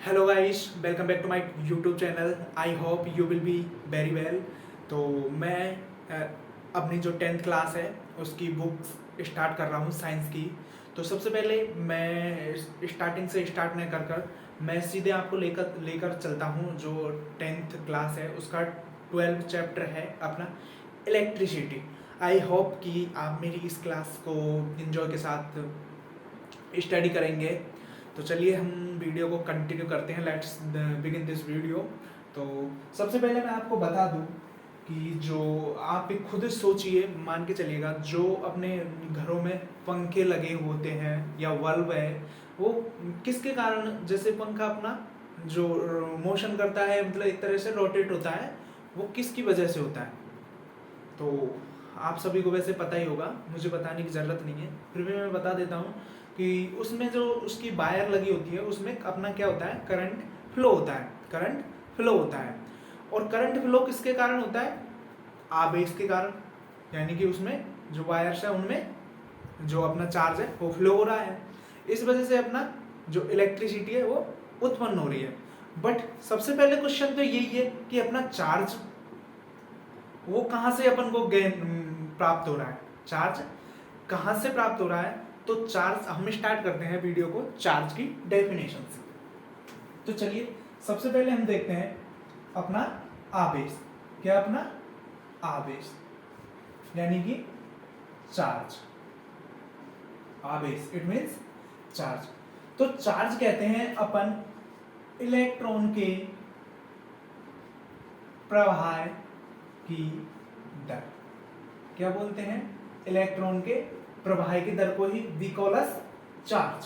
Hello guys, welcome back to my YouTube channel. I hope you will be very well. तो मैं अपनी जो 10th class है उसकी बुक्स स्टार्ट कर रहा हूँ साइंस की। तो सबसे पहले मैं स्टार्टिंग से स्टार्ट नहीं कर मैं सीधे आपको लेकर लेकर चलता हूँ। जो 10th क्लास है उसका 12th चैप्टर है अपना इलेक्ट्रिसिटी। आई होप कि आप मेरी इस क्लास को इन्जॉय के साथ स्टडी करेंगे। तो चलिए हम वीडियो को कंटिन्यू करते हैं। Let's begin this video. तो सबसे पहले मैं आपको बता दूं कि जो आप भी खुद सोचिए, मान के चलिएगा, जो अपने घरों में पंखे लगे होते हैं या बल्ब है, वो किसके कारण, जैसे पंखा अपना जो मोशन करता है, मतलब एक तरह से रोटेट होता है, वो किसकी वजह से होता है। तो आप सभी को वैसे पता ही होगा, मुझे बताने की ज़रूरत नहीं है, फिर भी मैं बता देता हूँ कि उसमें जो उसकी वायर लगी होती है उसमें अपना क्या होता है, करंट फ्लो होता है। करंट फ्लो होता है, और करंट फ्लो किसके कारण होता है? आवेश के कारण। यानी कि उसमें जो वायर्स है उनमें जो अपना चार्ज है वो फ्लो हो रहा है। इस वजह से अपना जो इलेक्ट्रिसिटी है वो उत्पन्न हो रही है। बट सबसे पहले क्वेश्चन तो यही है कि अपना चार्ज वो कहाँ से अपन को गेन प्राप्त हो रहा है, चार्ज कहाँ से प्राप्त हो रहा है। तो चार्ज हम स्टार्ट करते हैं वीडियो को चार्ज की डेफिनेशन से। तो चलिए सबसे पहले हम देखते हैं अपना आवेश। क्या अपना आवेश यानी कि चार्ज। आवेश इट मीन्स चार्ज। तो चार्ज कहते हैं अपन इलेक्ट्रॉन के प्रवाह की दर। क्या बोलते हैं? इलेक्ट्रॉन के प्रवाह की दर को ही वी कॉल अस चार्ज।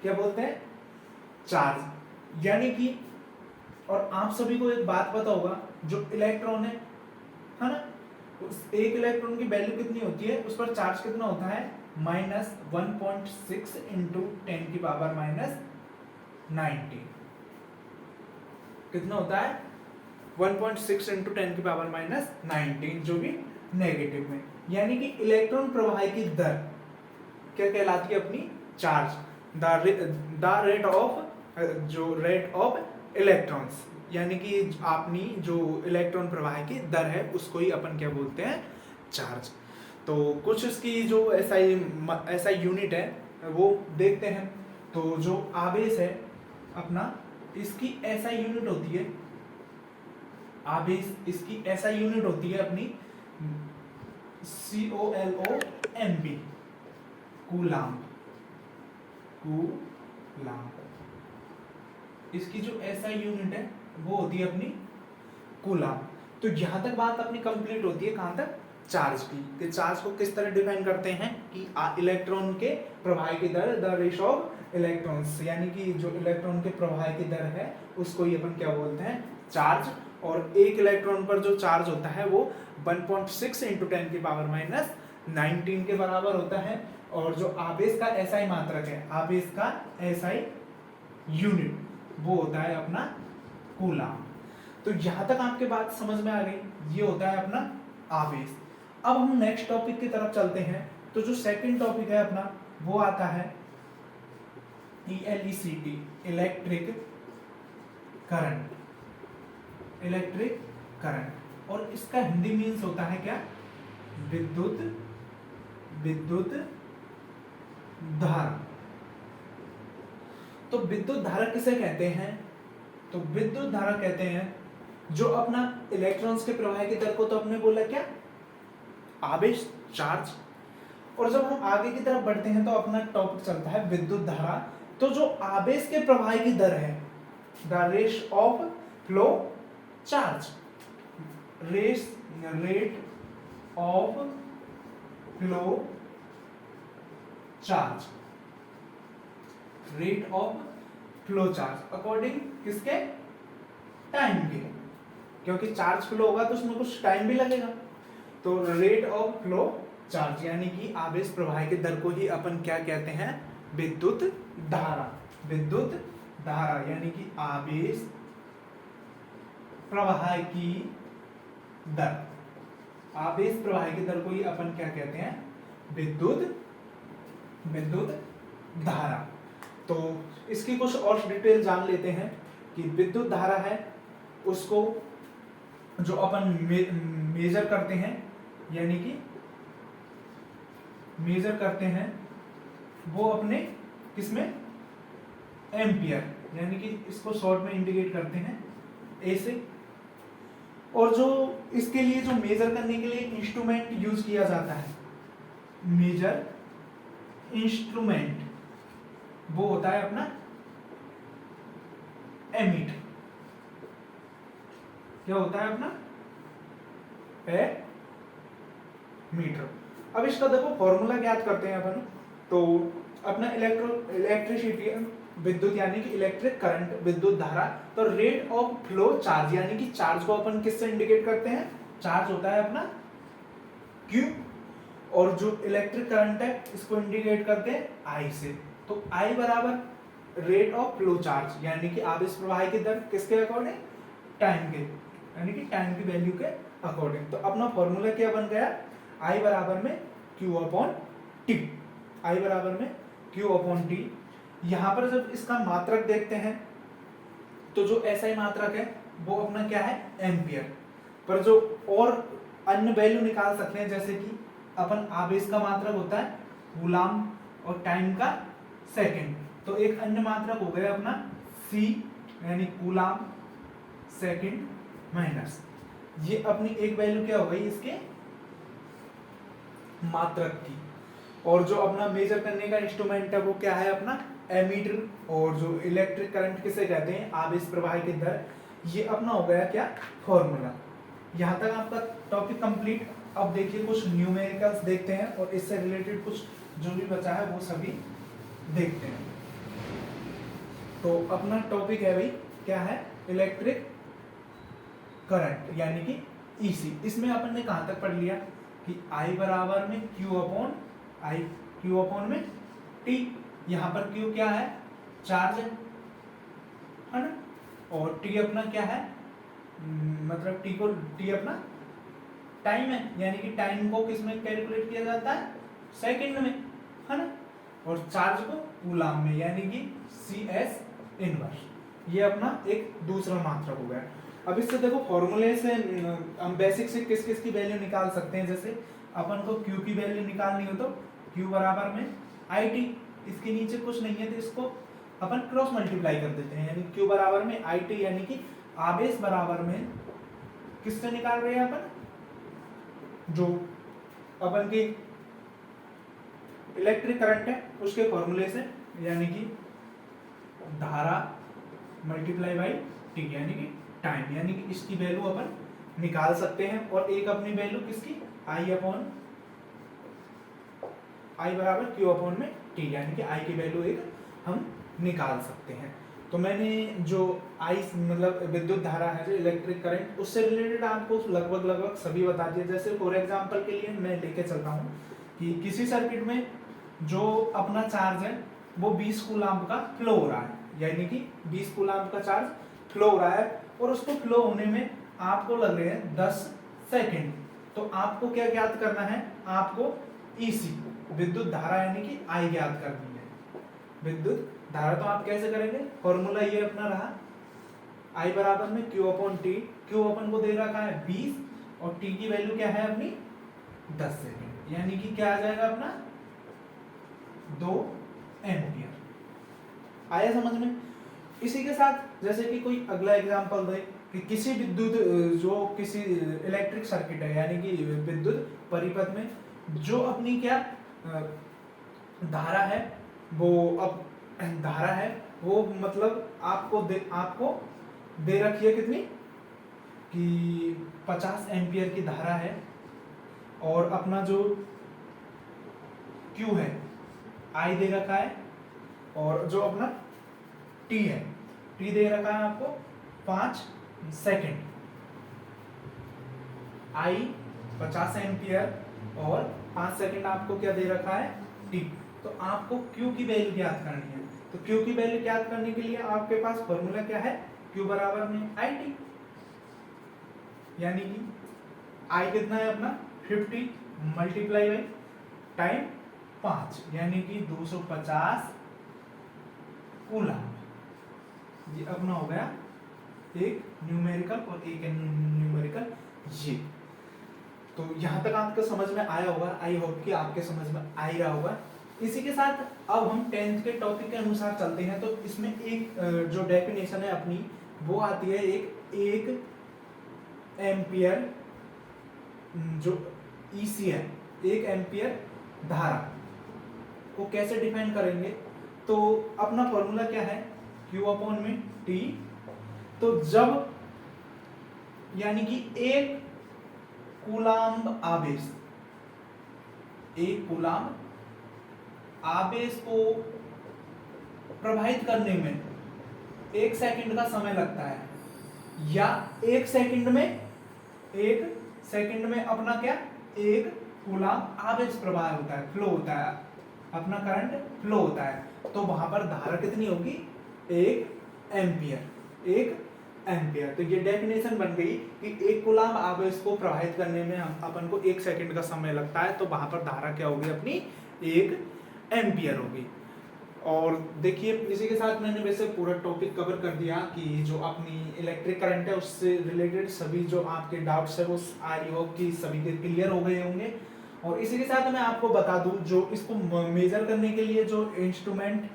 क्या बोलते हैं? चार्ज। यानी कि, और आप सभी को एक बात पता होगा, जो इलेक्ट्रॉन है ना, उस एक इलेक्ट्रॉन की वैल्यू कितनी होती है, उस पर चार्ज कितना होता है? -1.6 इंटू 10⁻⁹ कितना होता है? 1.6 इंटू 10⁻⁹, जो भी नेगेटिव में। यानी कि इलेक्ट्रॉन प्रवाह की दर क्या कहलाती है? अपनी चार्ज। द रेट ऑफ, जो रेट ऑफ इलेक्ट्रॉन्स, यानी कि अपनी जो इलेक्ट्रॉन प्रवाह की दर है उसको ही अपन क्या बोलते हैं? चार्ज। तो कुछ इसकी जो ऐसा यूनिट है वो देखते हैं। तो जो आवेश है अपना, इसकी ऐसा यूनिट होती है, आवेश इसकी ऐसा यूनिट होती है अपनी COLOMB, कूलाम। कूलाम इसकी जो SI यूनिट है वो होती है अपनी कूलाम। तो यहां तक बात अपनी कंप्लीट होती है, कहां तक? चार्ज की। कि चार्ज को किस तरह डिफाइन करते हैं कि इलेक्ट्रॉन के प्रवाह की दर, द रेट ऑफ इलेक्ट्रॉन्स, यानी कि जो इलेक्ट्रॉन के प्रवाह की दर है उसको ही अपन क्या बोलते हैं? चार्ज। और एक इलेक्ट्रॉन पर जो चार्ज होता है वो 1.6 इंटू 10⁻⁹ के बराबर होता है। और जो आवेश का SI मात्रक है, आवेश का SI यूनिट, वो होता है अपना कूलाम। तो यहां तक आपके बात समझ में आ गई, ये होता है अपना आवेश। अब हम नेक्स्ट टॉपिक की तरफ चलते हैं। तो जो सेकंड टॉपिक है अपना वो आता है ELECT, electric current. Electric current, और इसका हिंदी मीन्स होता है क्या? विद्युत धारा। तो विद्युत धारा किसे कहते हैं? तो विद्युत धारा कहते हैं जो अपना इलेक्ट्रॉन्स के प्रवाह की दर को, तो आपने बोला क्या? आवेश, चार्ज। और जब हम आगे की तरफ बढ़ते हैं तो अपना टॉपिक चलता है विद्युत धारा। तो जो आवेश के प्रवाह की दर है, the rate of flow charge, rate of flow charge, rate of flow charge according किसके? टाइम के। क्योंकि चार्ज फ्लो होगा तो उसमें कुछ टाइम भी लगेगा। तो रेट ऑफ फ्लो चार्ज यानी कि आवेश प्रवाह की दर को ही अपन क्या कहते हैं? विद्युत धारा। विद्युत धारा यानी कि आवेश प्रवाह की दर। आवेश प्रवाह की दर को ही अपन क्या कहते हैं? विद्युत धारा। तो इसकी कुछ और डिटेल जान लेते हैं कि विद्युत धारा है उसको जो अपन मेजर करते हैं, यानी कि मेजर करते हैं वो अपने किसमें, एम्पियर, यानी कि इसको शॉर्ट में इंडिकेट करते हैं ए से। और जो इसके लिए जो मेजर करने के लिए इंस्ट्रूमेंट यूज किया जाता है, मेजर इंस्ट्रूमेंट, वो होता है अपना एमीटर। क्या होता है अपना, मीटर। अब इसका देखो फॉर्मूला ज्ञात करते हैं अपन। तो अपना इलेक्ट्रिसिटी, विद्युत यानी कि इलेक्ट्रिक करंट, विद्युत धारा, तो रेट ऑफ फ्लो चार्ज, यानी कि चार्ज को अपन किससे इंडिकेट करते हैं, चार्ज होता है अपना Q, और जो इलेक्ट्रिक करंट है इसको इंडिकेट करते हैं I से। तो I बराबर रेट ऑफ फ्लो चार्ज, यानी कि आवेश प्रवाह की दर किसके अकॉर्डिंग, टाइम के, यानी कि टाइम की वैल्यू के अकॉर्डिंग। तो अपना फॉर्मूला क्या बन गया, I बराबर में Q अपॉन T, I बराबर में Q अपॉन T। यहाँ पर जब इसका मात्रक देखते हैं तो जो SI मात्रक है वो अपना क्या है, एम्पियर। पर जो और अन्य वैल्यू निकाल सकते हैं, जैसे कि अपन आवेश का मात्रक होता है कूलाम और टाइम का सेकंड। तो एक अन्य मात्रक हो गया अपना C, यानी कूलाम सेकंड माइनस, ये अपनी एक वैल्यू क्या हो गई इसके मात्रक की। और जो अपना मेजर करने का इंस्ट्रूमेंट है वो क्या है अपना एमीटर, और जो इलेक्ट्रिक करंट किसे कहते हैं, आवेश प्रवाह की दर। ये अपना हो गया क्या, फॉर्मूला। यहाँ तक आपका टॉपिक कंप्लीट। अब देखिए कुछ न्यूमेरिकल्स देखते हैं और इससे रिलेटेड कुछ जो भी बचा है वो सभी देखते हैं। तो अपना टॉपिक है भाई क्या है, इलेक्ट्रिक करंट यानी कि ईसी। इसमें अपन ने कहां तक पढ़ लिया कि I बराबर में Q अपॉन में T। यहाँ पर Q क्या है, चार्ज है ना, और T अपना क्या है, मतलब T अपना टाइम है, यानी कि टाइम को किस में कैलकुलेट किया जाता है, सेकंड में, है ना, और चार्ज को कूलाम में, यानी कि CS इनवर्स। ये अपना एक दूसरा मात्रक हो गया। अब इससे देखो फॉर्मूले से हम बेसिक से किस किस की वैल्यू निकाल सकते हैं। जैसे अपन को Q की वैल्यू निकालनी हो तो Q बराबर में IT, इसके नीचे कुछ नहीं है तो इसको अपन क्रॉस मल्टीप्लाई कर देते हैं, यानी Q बराबर में IT, यानी कि आवेश बराबर में किससे निकाल रहे हैं अपन, जो अपन की इलेक्ट्रिक करंट है उसके फॉर्मूले से, यानी कि धारा मल्टीप्लाई बाई T, यानी कि टाइम, यानी कि इसकी वैल्यू अपन निकाल सकते हैं। और एक अपनी वैल्यू किसकी, I बराबर Q अपॉन में T, यानी कि I की वैल्यू एक हम निकाल सकते हैं। तो मैंने जो I मतलब विद्युत धारा है, जो इलेक्ट्रिक करंट, उससे रिलेटेड आपको लगभग सभी बता दिए। जैसे फॉर एग्जांपल के लिए मैं लेके चलता हूँ कि किसी सर्किट में जो अपना चार्ज है वो 20 कूलाम्ब का फ्लो हो रहा है, यानी कि 20 कूलाम्ब का चार्ज फ्लो हो रहा है, और उसको फ्लो होने में आपको लग रहे हैं 10 सेकंड। तो आपको क्या ज्ञात करना है, आपको ईसी विद्युत धारा यानी कि I ज्ञात करनी है। विद्युत धारा तो आप कैसे करेंगे, फॉर्मूला ये अपना रहा I बराबर में Q अपॉन T। Q अपन को दे रखा है 20 और T की वैल्यू क्या है अपनी 10 सेकंड, यानी कि क्या आ जाएगा अपना 2 एम्पियर। आया समझ में। इसी के साथ जैसे कि कोई अगला एग्जांपल दे कि किसी विद्युत जो किसी इलेक्ट्रिक सर्किट है, यानी कि विद्युत परिपथ में जो अपनी क्या धारा है, वो अब धारा है वो मतलब आपको दे रखी है कितनी कि 50 एम्पियर की धारा है, और अपना जो Q है I दे रखा है, और जो अपना T है, T दे रखा है आपको 5 सेकंड। I 50 एम्पियर और 5 सेकंड आपको क्या दे रखा है T। तो आपको Q की वैल्यू ज्ञात करनी है। तो Q की वैल्यू ज्ञात करने के लिए आपके पास फॉर्मूला क्या है, Q बराबर में IT, यानी कि I कितना है अपना 50 मल्टीप्लाई बाई टाइम 5, यानी कि 250 कूलम्ब। ये अपना हो गया एक न्यूमेरिकल और एक न्यूमेरिकल ये। तो यहाँ तक आपको समझ में आया होगा, आई होप कि आपके समझ में आ ही रहा होगा। इसी के साथ अब हम 10th के टॉपिक के अनुसार चलते हैं। तो इसमें एक जो डेफिनेशन है अपनी वो आती है एक एम्पियर जो ईसी है, 1 एम्पियर धारा को कैसे डिफाइन करेंगे। तो अपना फॉर्मूला क्या है, Q अपॉन में T। तो जब यानी कि एक कूलाम्ब आवेश, एक कूलाम्ब आवेश को प्रभावित करने में 1 सेकंड का समय लगता है, या 1 सेकंड में अपना क्या, एक कूलाम्ब आवेश प्रवाह होता है, फ्लो होता है, अपना करंट फ्लो होता है, तो वहां पर धारा कितनी होगी, 1 एम्पियर। तो ये डेफिनेशन बन गई कि एक कूलाम्ब आवेश को प्रभावित करने में अपन को 1 सेकंड का समय लगता है, तो वहां पर धारा क्या होगी अपनी, 1 एम्पियर होगी। और देखिए इसी के साथ मैंने वैसे पूरा टॉपिक कवर कर दिया कि जो अपनी इलेक्ट्रिक करंट है उससे रिलेटेड सभी जो आपके डाउट्स है वो आई होप कि सभी के क्लियर हो गए होंगे। और इसी के साथ मैं आपको बता दूं, जो इसको मेजर करने के लिए जो इंस्ट्रूमेंट,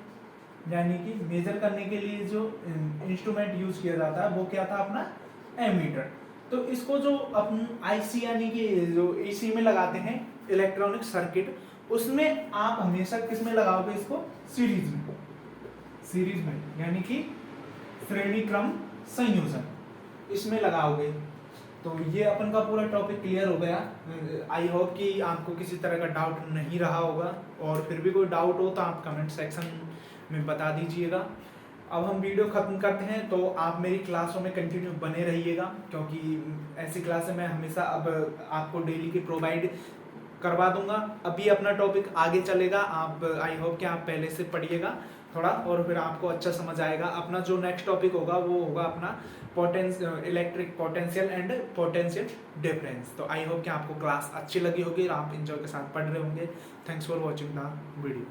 यानी कि मेजर करने के लिए जो इंस्ट्रूमेंट यूज किया जाता है वो क्या था, अपना एमीटर। तो इसको जो अपन आईसी यानी कि जो एसी में लगाते हैं, इलेक्ट्रॉनिक सर्किट, उसमें आप हमेशा किस में लगाओगे इसको, सीरीज में यानी कि श्रेणी क्रम संयोजन, इसमें लगाओगे। तो ये अपन का पूरा टॉपिक क्लियर हो गया। आई होप कि आपको किसी तरह का डाउट नहीं रहा होगा, और फिर भी कोई डाउट हो तो आप कमेंट सेक्शन में बता दीजिएगा। अब हम वीडियो खत्म करते हैं, तो आप मेरी क्लासों में कंटिन्यू बने रहिएगा, क्योंकि ऐसी क्लासें मैं हमेशा अब आपको डेली की प्रोवाइड करवा दूंगा। अभी अपना टॉपिक आगे चलेगा, आप आई होप कि आप पहले से पढ़िएगा थोड़ा, और फिर आपको अच्छा समझ आएगा। अपना जो नेक्स्ट टॉपिक होगा वो होगा अपना electric potential and potential difference. तो आई होप कि आपको क्लास अच्छी लगी होगी और आप इंजॉय के साथ पढ़ रहे होंगे। Thanks for watching the video.